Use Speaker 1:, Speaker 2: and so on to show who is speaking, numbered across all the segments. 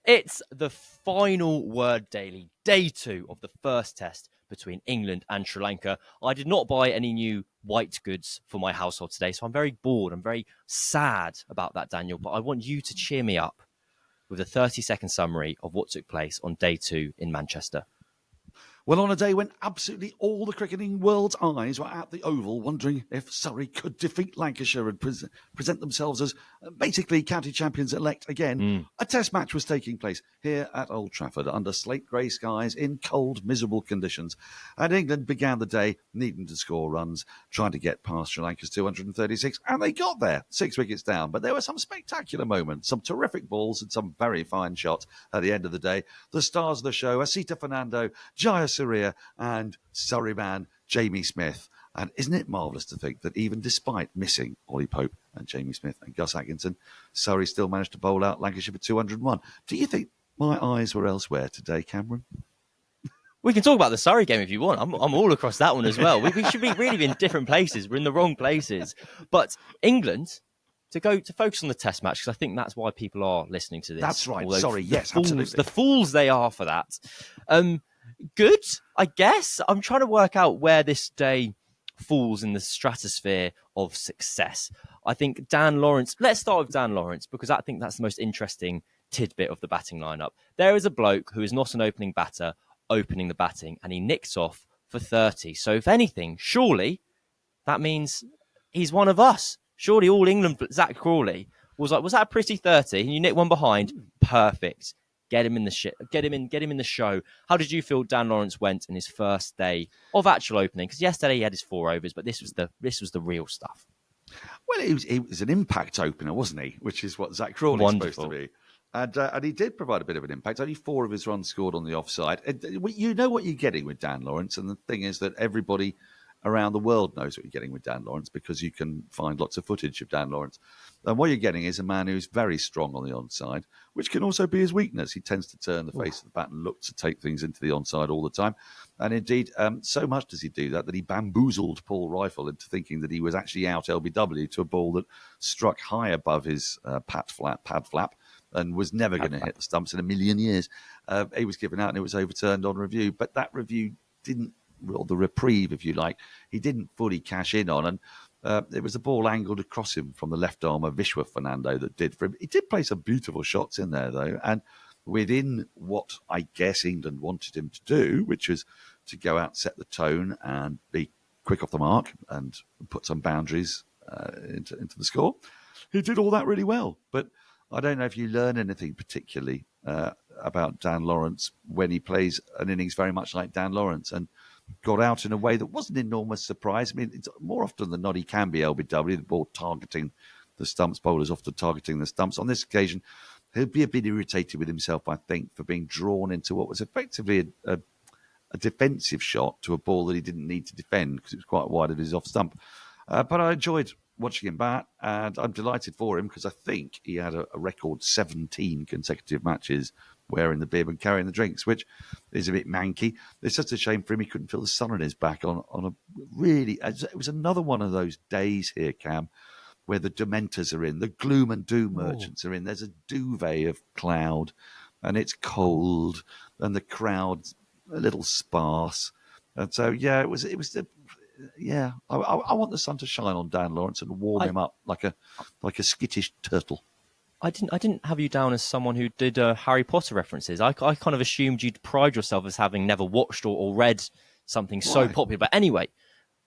Speaker 1: It's the final word daily, day 2 of the first test between England and Sri Lanka. I did not buy any new white goods for my household today, so I'm very bored. I'm very sad about that, Daniel, but I want you to cheer me up with a 30-second summary of what took place on day 2 in Manchester.
Speaker 2: Well, on a day when absolutely all the cricketing world's eyes were at the Oval, wondering if Surrey could defeat Lancashire and present themselves as basically county champions-elect again, a test match was taking place here at Old Trafford under slate grey skies in cold, miserable conditions. And England began the day needing to score runs, trying to get past Sri Lanka's 236, and they got there, 6 wickets down. But there were some spectacular moments, some terrific balls and some very fine shots at the end of the day. The stars of the show, Asita Fernando, Jaya Surya and Surrey man Jamie Smith. And isn't it marvellous to think that even despite missing Ollie Pope and Jamie Smith and Gus Atkinson, Surrey still managed to bowl out Lancashire for 201. Do you think my eyes were elsewhere today, Cameron?
Speaker 1: We can talk about the Surrey game if you want. I'm all across that one as well. We should be really in different places. We're in the wrong places. But England, to focus on the test match, because I think that's why people are listening to this.
Speaker 2: That's right. Sorry, yes, absolutely.
Speaker 1: The fools they are for that. Good, I guess. I'm trying to work out where this day falls in the stratosphere of success. I think Dan Lawrence, let's start with Dan Lawrence, because I think that's the most interesting tidbit of the batting lineup. There is a bloke who is not an opening batter opening the batting, and he nicks off for 30. So if anything, surely that means he's one of us. Surely All England, Zach Crawley, was that a pretty 30? And you nick one behind, perfect. Get him in the show. How did you feel Dan Lawrence went in his first day of actual opening? Because yesterday he had his 4 overs, but this was the real stuff.
Speaker 2: Well, it was an impact opener, wasn't he? Which is what Zach Crawley is supposed to be. And he did provide a bit of an impact. Only 4 of his runs scored on the offside. You know what you're getting with Dan Lawrence, and the thing is that everybody around the world knows what you're getting with Dan Lawrence because you can find lots of footage of Dan Lawrence. And what you're getting is a man who's very strong on the onside, which can also be his weakness. He tends to turn the face of the bat and look to take things into the onside all the time. And indeed, so much does he do that he bamboozled Paul Rifle into thinking that he was actually out LBW to a ball that struck high above his pad flap and was never going to hit the stumps in a million years. He was given out and it was overturned on review. But that review didn't, or the reprieve, if you like, he didn't fully cash in on. And it was a ball angled across him from the left arm of Vishwa Fernando that did for him. He did play some beautiful shots in there, though. And within what I guess England wanted him to do, which was to go out, set the tone and be quick off the mark and put some boundaries into the score, he did all that really well. But I don't know if you learn anything particularly about Dan Lawrence when he plays an innings very much like Dan Lawrence and got out in a way that wasn't an enormous surprise. I mean, it's more often than not, he can be LBW, the ball targeting the stumps, bowlers often targeting the stumps. On this occasion, he'll be a bit irritated with himself, I think, for being drawn into what was effectively a defensive shot to a ball that he didn't need to defend because it was quite wide of his off stump. But I enjoyed watching him bat, and I'm delighted for him because I think he had a record 17 consecutive matches wearing the bib and carrying the drinks, which is a bit manky. It's just a shame for him he couldn't feel the sun on his back on a really... It was another one of those days here, Cam, where the dementors are in, the gloom and doom merchants are in. There's a duvet of cloud, and it's cold, and the crowd's a little sparse. And so, yeah, it was I want the sun to shine on Dan Lawrence and warm him up like a skittish turtle.
Speaker 1: I didn't have you down as someone who did Harry Potter references. I kind of assumed you'd pride yourself as having never watched or read something so popular. But anyway,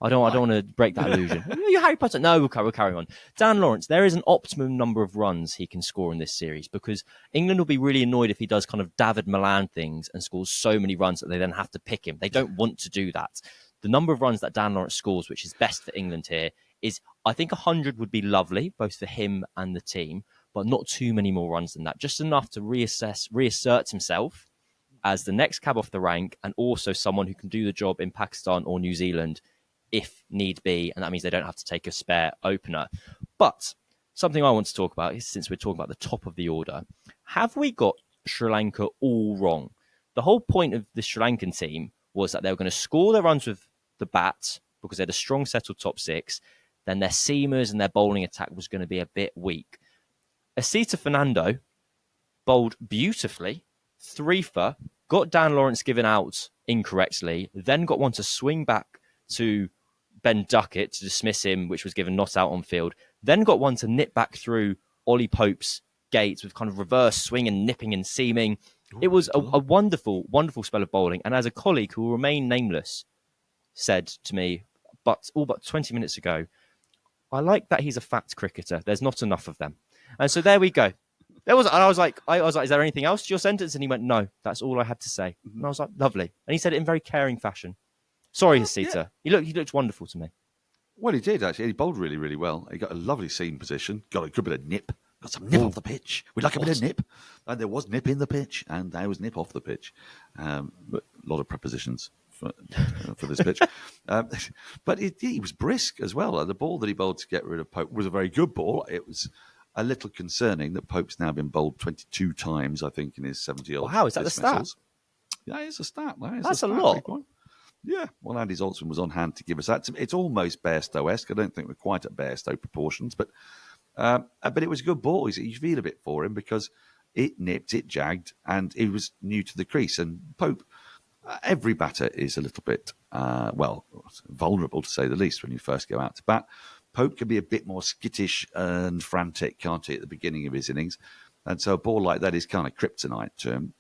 Speaker 1: I don't want to break that illusion. You're Harry Potter. No, we'll carry on. Dan Lawrence, there is an optimum number of runs he can score in this series because England will be really annoyed if he does kind of David Milan things and scores so many runs that they then have to pick him. They don't want to do that. The number of runs that Dan Lawrence scores, which is best for England here, is I think 100 would be lovely, both for him and the team, but not too many more runs than that. Just enough to reassert himself as the next cab off the rank and also someone who can do the job in Pakistan or New Zealand if need be, and that means they don't have to take a spare opener. But something I want to talk about is, since we're talking about the top of the order, have we got Sri Lanka all wrong? The whole point of the Sri Lankan team was that they were going to score their runs with the bat because they had a strong settled top 6, then their seamers and their bowling attack was going to be a bit weak. Asita Fernando bowled beautifully, 3 for, got Dan Lawrence given out incorrectly, then got one to swing back to Ben Duckett to dismiss him, which was given not out on field, then got one to nip back through Ollie Pope's gates with kind of reverse swing and nipping and seaming. It was a wonderful, wonderful spell of bowling. And as a colleague who will remain nameless said to me, all but 20 minutes ago, I like that he's a fat cricketer. There's not enough of them. And so there we go. And I was like, is there anything else to your sentence? And he went, no, that's all I had to say. And I was like, lovely. And he said it in very caring fashion. Sorry, Hasita. Yeah. He looked wonderful to me.
Speaker 2: Well, he did, actually. He bowled really, really well. He got a lovely seam position, got a good bit of nip, got some nip off the pitch. We'd like a bit of nip. And there was nip in the pitch, and there was nip off the pitch. But a lot of prepositions for this pitch. But he was brisk as well. The ball that he bowled to get rid of Pope was a very good ball. It was a little concerning that Pope's now been bowled 22 times, I think, in his 70-odd.
Speaker 1: Wow, is that the stat?
Speaker 2: Yeah, it's a stat.
Speaker 1: That's a lot.
Speaker 2: Yeah, well, Andy Zoltzman was on hand to give us that. It's almost Bairstow-esque. I don't think we're quite at Bairstow proportions, but it was a good ball. You feel a bit for him because it nipped, it jagged, and he was new to the crease. And Pope, every batter is a little bit, vulnerable to say the least when you first go out to bat. Pope can be a bit more skittish and frantic, can't he, at the beginning of his innings? And so a ball like that is kind of kryptonite to him.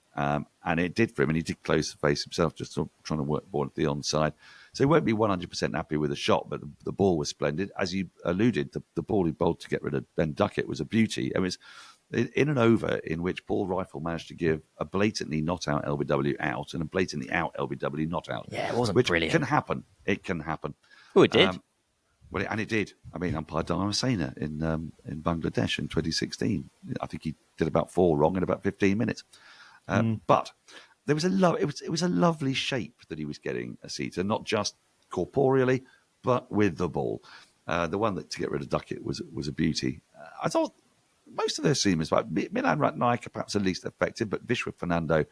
Speaker 2: And it did for him, and he did close the face himself, just trying to work ball at the onside. So he won't be 100% happy with the shot, but the ball was splendid. As you alluded, the ball he bowled to get rid of Ben Duckett was a beauty. It was in an over in which Paul Rifle managed to give a blatantly not out LBW out and a blatantly out LBW not out.
Speaker 1: Yeah, it wasn't
Speaker 2: which
Speaker 1: brilliant.
Speaker 2: Can happen. It can happen.
Speaker 1: Oh, it did.
Speaker 2: And it did. I mean, umpire Dharma Sena in Bangladesh in 2016. I think he did about 4 wrong in about 15 minutes. But there was it was a lovely shape that he was getting, Hasita, not just corporeally, but with the ball. The one that to get rid of Duckett was a beauty. I thought most of their seamers, like Milan Ratnayaka, perhaps the least effective, but Vishwa Fernando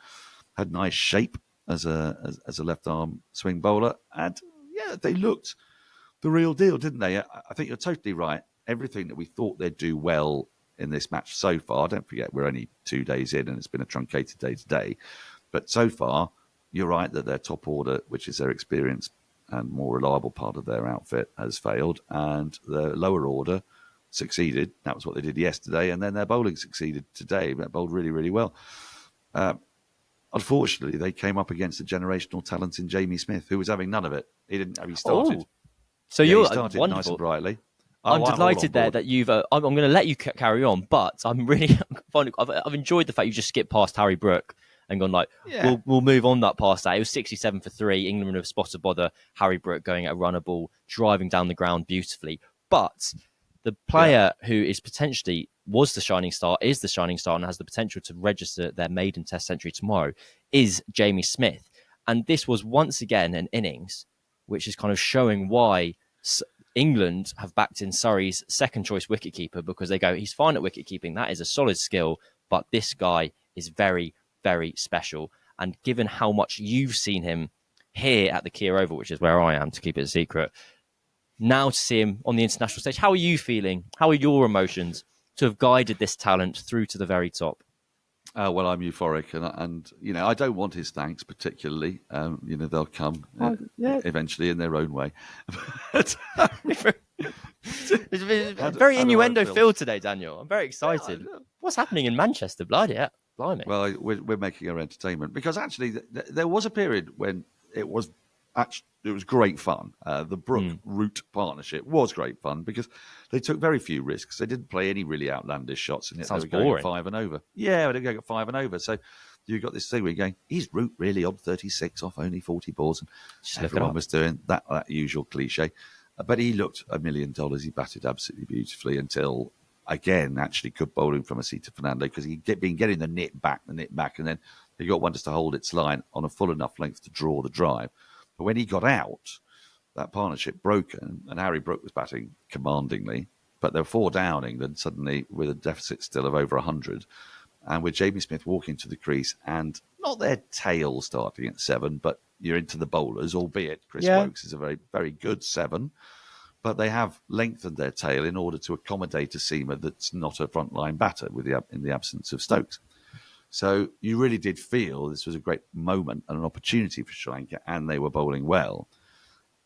Speaker 2: had nice shape as a left arm swing bowler, and yeah, they looked the real deal, didn't they? I think you're totally right. Everything that we thought they'd do well in this match so far, don't forget we're only 2 days in and it's been a truncated day today, but so far you're right that their top order, which is their experienced and more reliable part of their outfit, has failed, and the lower order succeeded. That was what they did yesterday, and then their bowling succeeded today. They bowled really, really well. Unfortunately, they came up against a generational talent in Jamie Smith, who was having none of it. He started.
Speaker 1: So
Speaker 2: he
Speaker 1: you're
Speaker 2: started
Speaker 1: wonderful.
Speaker 2: Nice and brightly.
Speaker 1: I'm delighted there that you've. I'm going to let you carry on, but I'm really. I've enjoyed the fact you just skipped past Harry Brook and gone we'll move on past that. It was 67 for 3. England would have spotted bother. Harry Brook going at a runner ball, driving down the ground beautifully. But the player who is potentially is the shining star, and has the potential to register their maiden Test century tomorrow is Jamie Smith. And this was once again an innings which is kind of showing why England have backed in Surrey's second choice wicketkeeper, because they go, he's fine at wicketkeeping. That is a solid skill, but this guy is very, very special. And given how much you've seen him here at the Kia Oval, which is where I am to keep it a secret, now to see him on the international stage, how are you feeling? How are your emotions to have guided this talent through to the very top?
Speaker 2: Well, I'm euphoric, and I don't want his thanks particularly. They'll come eventually in their own way. It's
Speaker 1: very innuendo-filled today, Daniel. I'm very excited. What's happening in Manchester? Bloody hell. Blimey.
Speaker 2: Well, we're making our entertainment, because actually there was a period when it was great fun. The Brook Root partnership was great fun because they took very few risks. They didn't play any really outlandish shots, and yet they were going at 5 and over. Yeah, they were going at 5 and over. So you got this thing where you're going, is Root really on 36 off only 40 balls? And everyone was doing that usual cliche. But he looked $1 million. He batted absolutely beautifully until, again, actually good bowling from Hasita Fernando, because he'd been getting the nip back, and then he got one just to hold its line on a full enough length to draw the drive. But when he got out, that partnership broken, and Harry Brook was batting commandingly, but they were 4 down England suddenly with a deficit still of over 100, and with Jamie Smith walking to the crease, and not their tail starting at 7, but you're into the bowlers, albeit Chris Woakes is a very, very good 7, but they have lengthened their tail in order to accommodate a seamer that's not a frontline batter in the absence of Stokes. So you really did feel this was a great moment and an opportunity for Sri Lanka, and they were bowling well.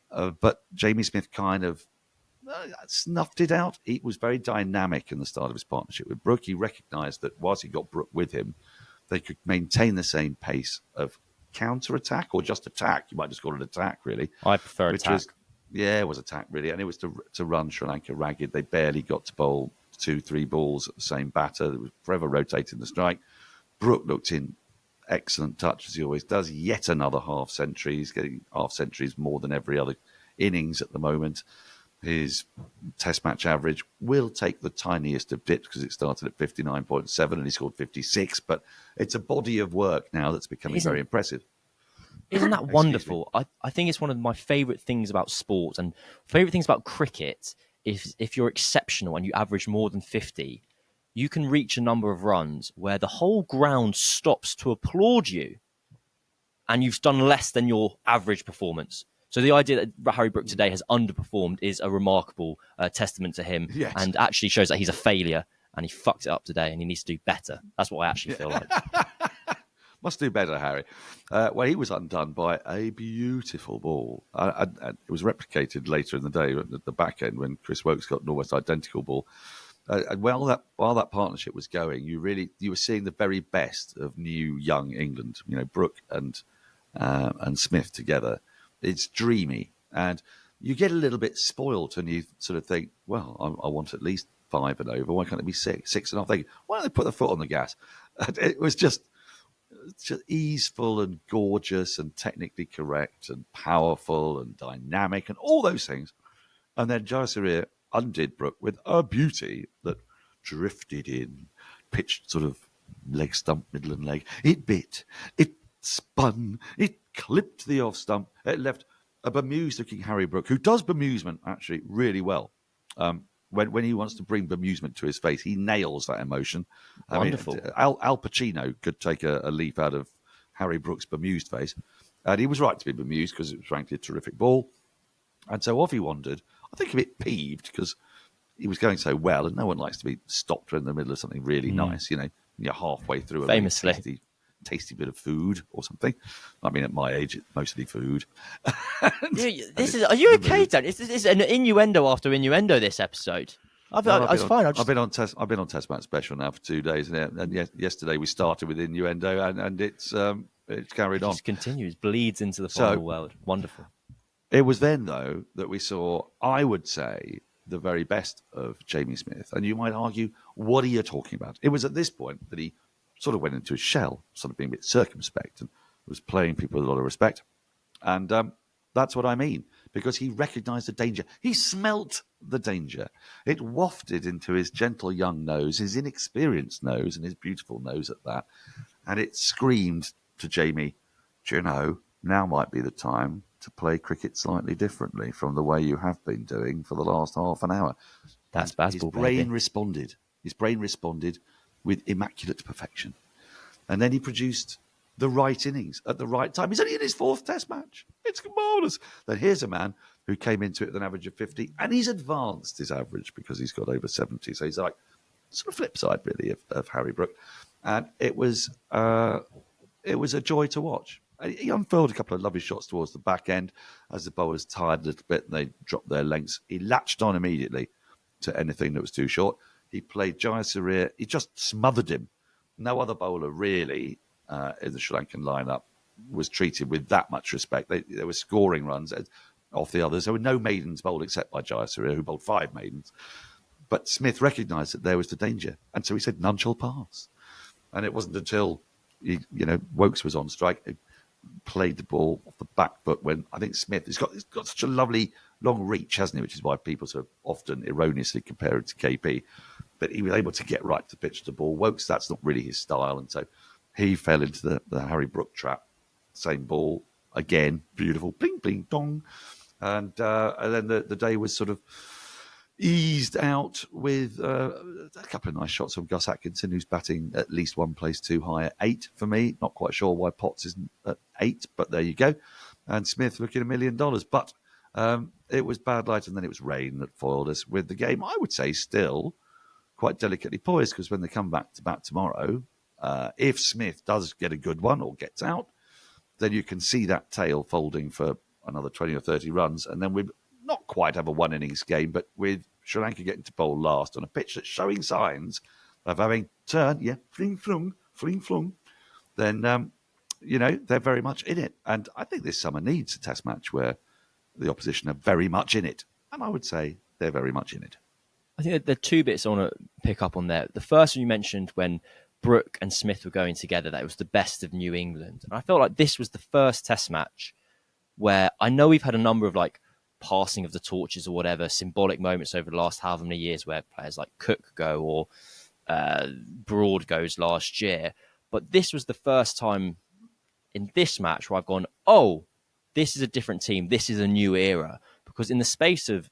Speaker 2: But Jamie Smith kind of snuffed it out. He was very dynamic in the start of his partnership with Brook. He recognised that whilst he got Brook with him, they could maintain the same pace of counter-attack or just attack. You might just call it attack, really.
Speaker 1: I prefer attack.
Speaker 2: It was attack, really. And it was to run Sri Lanka ragged. They barely got to bowl 2-3 balls at the same batter. They were forever rotating the strike. Brook looked in excellent touch, as he always does. Yet another half-century. He's getting half-centuries more than every other innings at the moment. His test match average will take the tiniest of dips because it started at 59.7 and he scored 56. But it's a body of work now that's becoming very impressive.
Speaker 1: Isn't that wonderful? I think it's one of my favourite things about sport and favourite things about cricket is if you're exceptional and you average more than 50, you can reach a number of runs where the whole ground stops to applaud you and you've done less than your average performance. So the idea that Harry Brook today has underperformed is a remarkable testament to him and actually shows that he's a failure and he fucked it up today and he needs to do better. That's what I actually feel like.
Speaker 2: Must do better, Harry. Well, he was undone by a beautiful ball. It was replicated later in the day at the back end when Chris Woakes got an almost identical ball. And while that partnership was going, you were seeing the very best of new young England. You know, Brook and Smith together. It's dreamy, and you get a little bit spoiled when you sort of think, well, I want at least 5 and over. Why can't it be 6? 6 and a half. Thinking, why don't they put the foot on the gas? And it was just easeful and gorgeous and technically correct and powerful and dynamic and all those things. And then Jayasuriya undid Brook with a beauty that drifted in, pitched sort of leg stump, middle and leg. It bit, it spun, it clipped the off stump. It left a bemused-looking Harry Brook, who does bemusement actually really well. When he wants to bring bemusement to his face, he nails that emotion.
Speaker 1: Wonderful.
Speaker 2: I mean, Al Pacino could take a leaf out of Harry Brook's bemused face. And he was right to be bemused because it was frankly a terrific ball. And so off he wandered. I think a bit peeved because he was going so well and no one likes to be stopped in the middle of something really nice. You know, you're halfway through a
Speaker 1: famously
Speaker 2: really tasty bit of food or something. I mean, at my age, it's mostly food.
Speaker 1: Are you okay, Dan? It's an innuendo after innuendo. This episode, I've been
Speaker 2: on test match special now for 2 days, and yesterday we started with innuendo, and it's carried on.
Speaker 1: It just continues, bleeds into the final world. Wonderful.
Speaker 2: It was then, though, that we saw, I would say, the very best of Jamie Smith, and you might argue, what are you talking about? It was at this point that he sort of went into his shell, sort of being a bit circumspect and was playing people with a lot of respect. And that's what I mean, because he recognised the danger. He smelt the danger. It wafted into his gentle young nose, his inexperienced nose, and his beautiful nose at that. And it screamed to Jamie, do you know, now might be the time to play cricket slightly differently from the way you have been doing for the last half an hour.
Speaker 1: That's baseball,
Speaker 2: His brain responded. His brain responded with immaculate perfection. And then he produced the right innings at the right time. He's only in his 4th test match. It's marvellous. Then here's a man who came into it with an average of 50, and he's advanced his average because he's got over 70. So he's like sort of flip side, really, of Harry Brook. And it was a joy to watch. He unfurled a couple of lovely shots towards the back end as the bowlers tired a little bit and they dropped their lengths. He latched on immediately to anything that was too short. He played Jayasuriya. He just smothered him. No other bowler really in the Sri Lankan lineup was treated with that much respect. There were scoring runs off the others. There were no maidens bowled except by Jayasuriya, who bowled 5 maidens. But Smith recognised that there was the danger. And so he said, none shall pass. And it wasn't until Woakes was on strike, he played the ball off the back foot when I think Smith he's got such a lovely long reach, hasn't he? Which is why people sort of often erroneously compare it to KP. But he was able to get right to pitch the ball. Woakes, that's not really his style. And so he fell into the Harry Brook trap. Same ball, again, beautiful, bling, bling, dong. And then the day was sort of eased out with a couple of nice shots from Gus Atkinson, who's batting at least one place too high at 8 for me. Not quite sure why Potts isn't at 8, but there you go. And Smith looking $1 million. But it was bad light and then it was rain that foiled us with the game, I would say, still quite delicately poised, because when they come back to bat tomorrow, If Smith does get a good one or gets out, then you can see that tail folding for another 20 or 30 runs, and then we not quite have a one-innings game, but with Sri Lanka getting to bowl last on a pitch that's showing signs of having turned, fling flung, then, they're very much in it. And I think this summer needs a test match where the opposition are very much in it. And I would say they're very much in it.
Speaker 1: I think there are two bits I want to pick up on there. The first one you mentioned when Brook and Smith were going together, that it was the best of New England. And I felt like this was the first test match where I know we've had a number of like passing of the torches or whatever, symbolic moments over the last however many years where players like Cook go or Broad goes last year. But this was the first time in this match where I've gone, oh, this is a different team. This is a new era. Because in the space of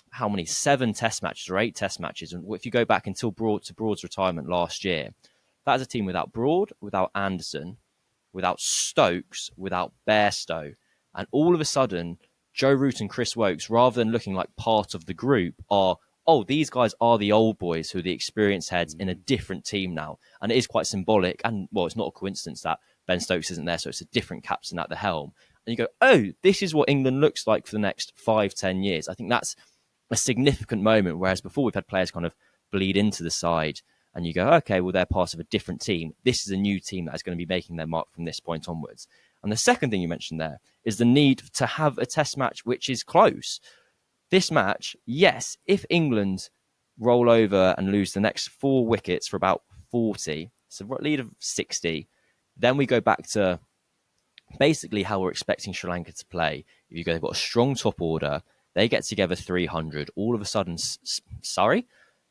Speaker 1: how many, 7 test matches or 8 test matches, and if you go back until Broad's retirement last year, that is a team without Broad, without Anderson, without Stokes, without Bairstow. And all of a sudden, Joe Root and Chris Woakes, rather than looking like part of the group, are, oh, these guys are the old boys who are the experienced heads in a different team now. And it is quite symbolic. And, well, it's not a coincidence that Ben Stokes isn't there, so it's a different captain at the helm. And you go, oh, this is what England looks like for the next 5-10 years. I think that's a significant moment, whereas before we've had players kind of bleed into the side and you go, okay, well, they're part of a different team. This is a new team that is going to be making their mark from this point onwards. And the second thing you mentioned there is the need to have a test match which is close. This match, yes, if England roll over and lose the next 4 wickets for about 40, so a lead of 60, then we go back to basically how we're expecting Sri Lanka to play. If you go, they've got a strong top order, they get together 300. All of a sudden,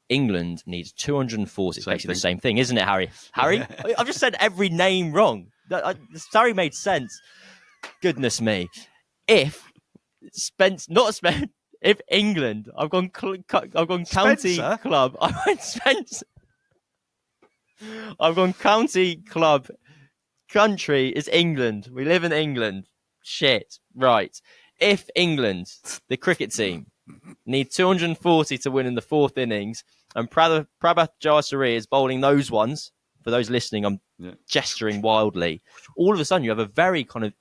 Speaker 1: England needs 240. It's basically the same thing, isn't it, Harry? Harry? I've just said every name wrong. Surrey made sense. Goodness me. If England, I've gone county
Speaker 2: Spencer?
Speaker 1: club. I went Spencer. I've gone county club. Country is England. We live in England. Shit. Right. If England, the cricket team, need 240 to win in the 4th innings, and Prabhat Jayasuriya is bowling those ones, for those listening, I'm gesturing wildly, all of a sudden you have a very kind of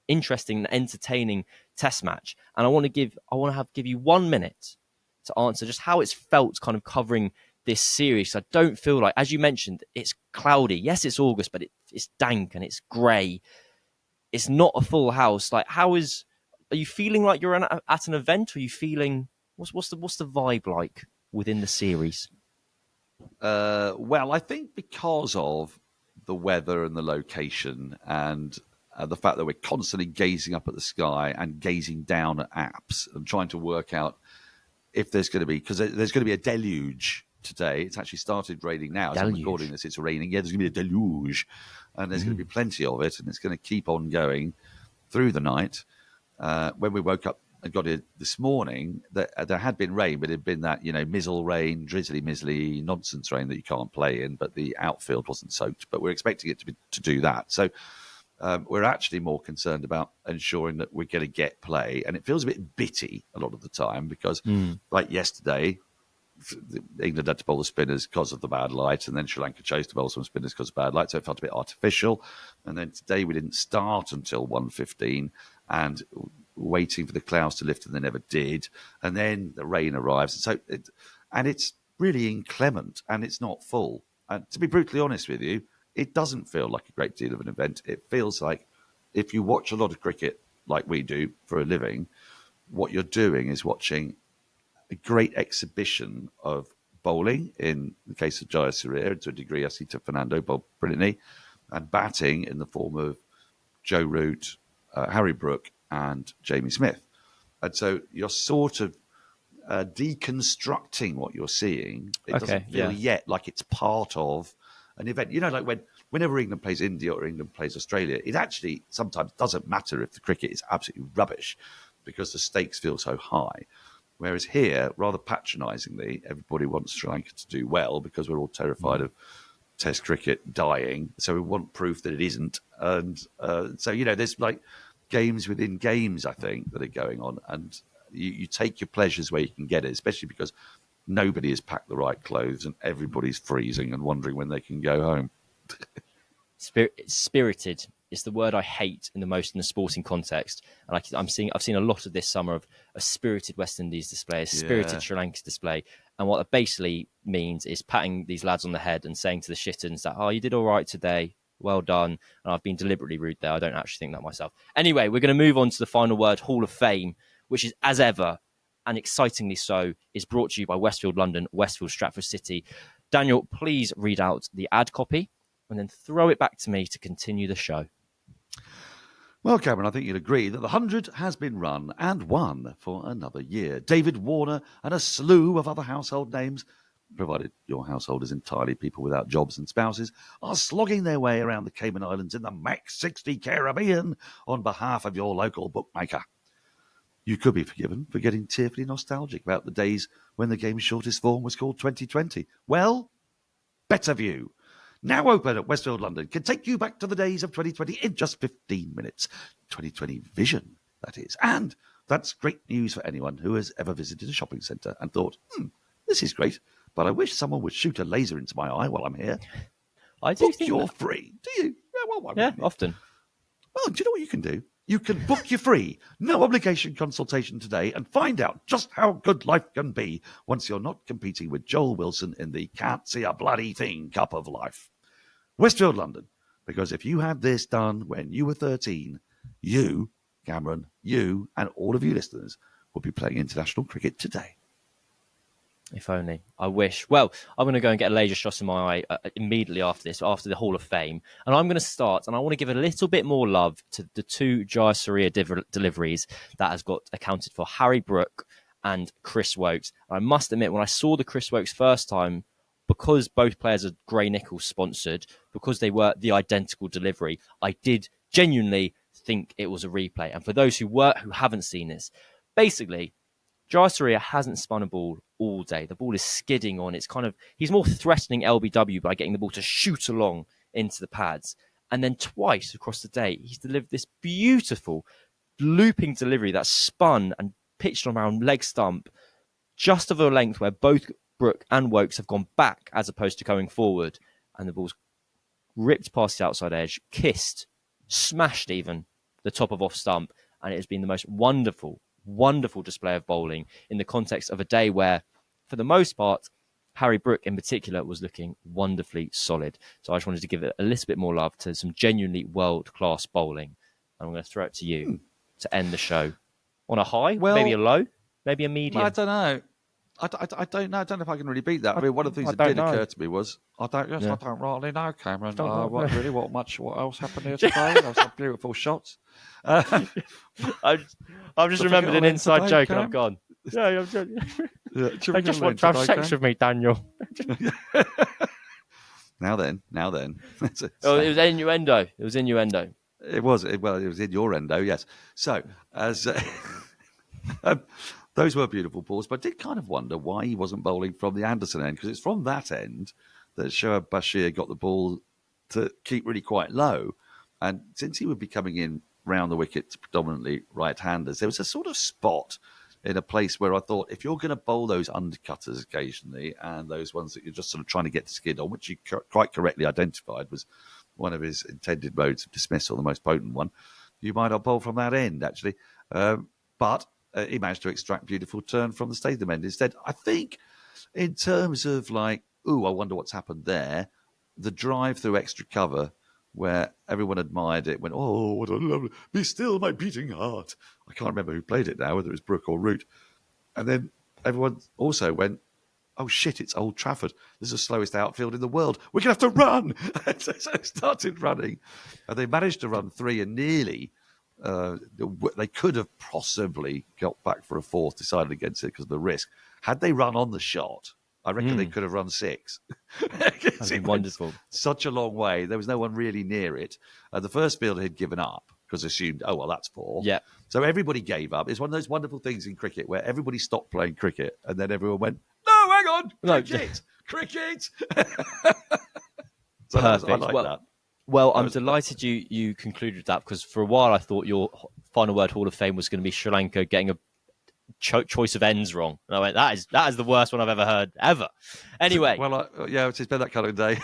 Speaker 1: interesting and entertaining test match. And I want to give you 1 minute to answer just how it's felt kind of covering this series. I don't feel like, as you mentioned, it's cloudy. Yes, it's August, but it's dank and it's grey. It's not a full house. Like, are you feeling like you're at an event? Or are you feeling what's the vibe like within the series?
Speaker 2: Well, I think because of the weather and the location and the fact that we're constantly gazing up at the sky and gazing down at apps and trying to work out if there's going to be, because there's going to be a deluge today. It's actually started raining now. As I'm recording this, it's raining. Yeah, there's going to be a deluge, and there's going to be plenty of it, and it's going to keep on going through the night. When we woke up and got it this morning, there had been rain, but it had been that, mizzle rain, drizzly, mizzly, nonsense rain that you can't play in, but the outfield wasn't soaked. But we're expecting it to do that. So we're actually more concerned about ensuring that we're going to get play. And it feels a bit bitty a lot of the time because, like yesterday, England had to bowl the spinners because of the bad light, and then Sri Lanka chose to bowl some spinners because of bad light, so it felt a bit artificial. And then today we didn't start until 1:15, and waiting for the clouds to lift, and they never did. And then the rain arrives, and it's really inclement, and it's not full. And to be brutally honest with you, it doesn't feel like a great deal of an event. It feels like, if you watch a lot of cricket like we do for a living, what you're doing is watching a great exhibition of bowling, in the case of Jayasuriya, to a degree, I see to Fernando bowled brilliantly, and batting in the form of Joe Root, Harry Brook, and Jamie Smith. And so you're sort of deconstructing what you're seeing. It doesn't feel yet like it's part of an event. Like whenever England plays India or England plays Australia, it actually sometimes doesn't matter if the cricket is absolutely rubbish because the stakes feel so high. Whereas here, rather patronisingly, everybody wants Sri Lanka to do well because we're all terrified of Test cricket dying. So we want proof that it isn't. And so, there's like games within games, I think, that are going on. And you take your pleasures where you can get it, especially because nobody has packed the right clothes and everybody's freezing and wondering when they can go home.
Speaker 1: Spirited is the word I hate in the sporting context, and I've seen a lot of this summer of a spirited West Indies display, a spirited Sri Lanka display, and what that basically means is patting these lads on the head and saying to the shit-uns that, oh, you did all right today, well done, and I've been deliberately rude there. I don't actually think that myself. Anyway, we're going to move on to the final word, Hall of Fame, which is, as ever, and excitingly so, is brought to you by Westfield London, Westfield Stratford City. Daniel, please read out the ad copy and then throw it back to me to continue the show.
Speaker 2: Well, Cameron, I think you'd agree that the 100 has been run and won for another year. David Warner and a slew of other household names, provided your household is entirely people without jobs and spouses, are slogging their way around the Cayman Islands in the Max 60 Caribbean on behalf of your local bookmaker. You could be forgiven for getting tearfully nostalgic about the days when the game's shortest form was called 2020. Well, better view. Now open at Westfield London, can take you back to the days of 2020 in just 15 minutes. 2020 vision, that is. And that's great news for anyone who has ever visited a shopping centre and thought, this is great, but I wish someone would shoot a laser into my eye while I'm here.
Speaker 1: I do
Speaker 2: book
Speaker 1: think
Speaker 2: you're
Speaker 1: that.
Speaker 2: free. Do you?
Speaker 1: Yeah, often.
Speaker 2: Well, do you know what you can do? You can book your free, no obligation consultation today and find out just how good life can be once you're not competing with Joel Wilson in the can't see a bloody thing cup of life. Westfield London, because if you had this done when you were 13, you, Cameron, you and all of you listeners would be playing international cricket today.
Speaker 1: If only. I wish. Well, I'm going to go and get a laser shot in my eye immediately after this, after the Hall of Fame. And I'm going to start, and I want to give a little bit more love to the two Jayasuriya deliveries that has got accounted for, Harry Brook and Chris Woakes. I must admit, when I saw the Chris Woakes first time, because both players are Grey Nichols sponsored, because they were the identical delivery, I did genuinely think it was a replay. And for those who haven't seen this, basically, Jayasuriya hasn't spun a ball all day. The ball is skidding on. He's more threatening LBW by getting the ball to shoot along into the pads. And then twice across the day, he's delivered this beautiful looping delivery that's spun and pitched on around leg stump, just of a length where both Brook and Woakes have gone back as opposed to going forward. And the ball's ripped past the outside edge, kissed, smashed even the top of off stump. And it has been the most wonderful display of bowling in the context of a day where, for the most part, Harry Brook in particular was looking wonderfully solid. So I just wanted to give it a little bit more love to some genuinely world-class bowling. And I'm going to throw it to you to end the show on a high, maybe a low, maybe a medium.
Speaker 2: I don't know. I don't know. I don't know if I can really beat that. I mean, one of the things that did occur to me was I don't rightly know, Cameron. What else happened here today? There were some beautiful shots.
Speaker 1: I've just remembered an inside joke and I've gone. Yeah, I just want to have sex with me, Daniel.
Speaker 2: Now then.
Speaker 1: It was innuendo. It was innuendo.
Speaker 2: It was in your endo, yes. So, as those were beautiful balls, but I did kind of wonder why he wasn't bowling from the Anderson end, because it's from that end that Shoaib Bashir got the ball to keep really quite low. And since he would be coming in round the wicket to predominantly right-handers, there was a sort of spot in a place where I thought, if you're going to bowl those undercutters occasionally and those ones that you're just sort of trying to get to skid on, which you quite correctly identified was one of his intended modes of dismissal, the most potent one, you might not bowl from that end, actually. But he managed to extract beautiful turn from the stadium end instead. I think in terms of I wonder what's happened there, the drive through extra cover where everyone admired it, went, oh, what a lovely, be still my beating heart. I can't remember who played it now, whether it was Brook or Root. And then everyone also went, oh shit, it's Old Trafford. This is the slowest outfield in the world. We're going to have to run. So it started running. And they managed to run three and nearly they could have possibly got back for a fourth, decided against it because of the risk. Had they run on the shot, I reckon they could have run six.
Speaker 1: That'd be wonderful.
Speaker 2: Such a long way. There was no one really near it. The first fielder had given up because assumed, oh, well, that's four.
Speaker 1: Yeah.
Speaker 2: So everybody gave up. It's one of those wonderful things in cricket where everybody stopped playing cricket and then everyone went, no, hang on, cricket, cricket. So
Speaker 1: perfect.
Speaker 2: I like that.
Speaker 1: Well, I'm delighted you concluded that, because for a while I thought your final word Hall of Fame was going to be Sri Lanka getting a choice of ends wrong. And I went, that is the worst one I've ever heard, ever. Anyway.
Speaker 2: Well, it's been that kind of day.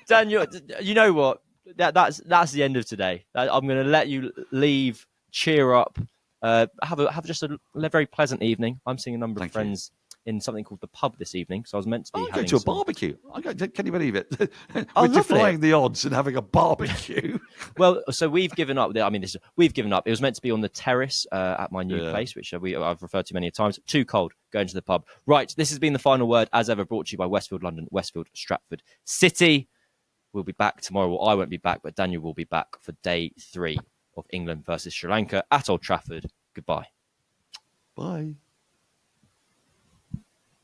Speaker 1: Daniel, you know what? That's the end of today. I'm going to let you leave, cheer up, have just a very pleasant evening. I'm seeing a number of friends in something called the pub this evening, so I was meant to be having
Speaker 2: going to a barbecue. Can you believe it?
Speaker 1: We're
Speaker 2: defying the odds and having a barbecue.
Speaker 1: Well, so we've given up. We've given up. It was meant to be on the terrace at my new place, which I've referred to many times. Too cold going to the pub. Right, this has been the final word, as ever, brought to you by Westfield London, Westfield Stratford City. We'll be back tomorrow. Well, I won't be back, but Daniel will be back for day 3 of England versus Sri Lanka at Old Trafford. Goodbye.
Speaker 2: Bye.